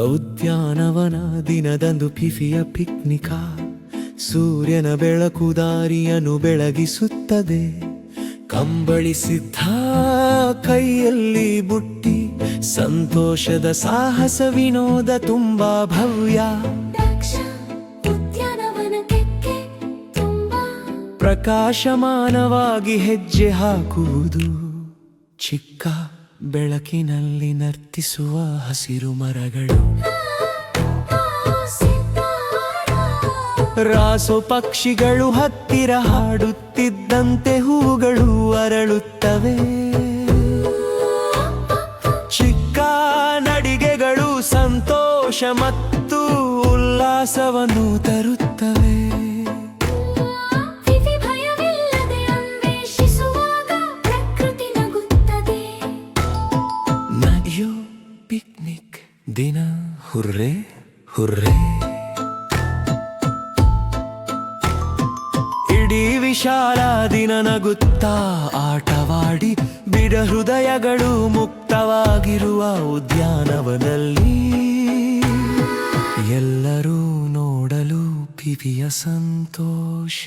ಉದ್ಯಾನವನ ದಿನದಂದು ಫಿಫಿಯ ಪಿಕ್ನಿಕ, ಸೂರ್ಯನ ಬೆಳಕು ದಾರಿಯನ್ನು ಬೆಳಗಿಸುತ್ತದೆ. ಕಂಬಳಿಸಿದ್ದ ಕೈಯಲ್ಲಿ ಬುಟ್ಟಿ, ಸಂತೋಷದ ಸಾಹಸ ವಿನೋದ ತುಂಬಾ ಭವ್ಯ. ಪ್ರಕಾಶಮಾನವಾಗಿ ಹೆಜ್ಜೆ ಹಾಕುವುದು, ಚಿಕ್ಕ ಬೆಳಕಿನಲ್ಲಿ ನರ್ತಿಸುವ ಹಸಿರು ಮರಗಳು. ರಾಸು ಪಕ್ಷಿಗಳು ಹತ್ತಿರ ಹಾಡುತ್ತಿದ್ದಂತೆ ಹೂಗಳು ಅರಳುತ್ತವೆ. ಚಿಕ್ಕ ನಡಿಗೆಗಳು ಸಂತೋಷ ಮತ್ತು ಉಲ್ಲಾಸವನ್ನು ತರುತ್ತವೆ. ನದಿಯೋ ಪಿಕ್ನಿಕ್ ದಿನ, ಹುರ್ರೆ ಹುರ್ರೆ. ಇಡೀ ವಿಶಾಲ ದಿನ ನಗುತ್ತಾ ಆಟವಾಡಿ, ಬಿಡ ಹೃದಯಗಳು ಮುಕ್ತವಾಗಿರುವ ಉದ್ಯಾನವನದಲ್ಲಿ ಎಲ್ಲರೂ ನೋಡಲು ಫಿಫಿಯ ಸಂತೋಷ.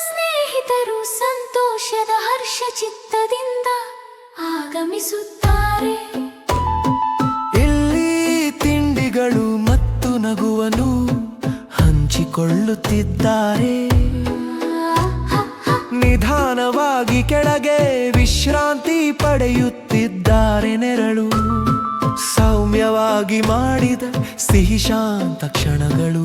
ಸ್ನೇಹಿತರು ಸಂತೋಷದ ಹರ್ಷ ಚಿತ್ತದಿಂದ ಆಗಮಿಸುತ್ತಾರೆ. ಇಲ್ಲಿ ತಿಂಡಿಗಳು ಮತ್ತು ನಗುವನ್ನು ಹಂಚಿಕೊಳ್ಳುತ್ತಿದ್ದಾರೆ. ನಿಧಾನವಾಗಿ ಕೆಳಗೆ ವಿಶ್ರಾಂತಿ ಪಡೆಯುತ್ತಿದ್ದಾರೆ. ನೆರಳು ಸೌಮ್ಯವಾಗಿ ಮಾಡಿದ ಸಿಹಿ ಶಾಂತ ಕ್ಷಣಗಳು.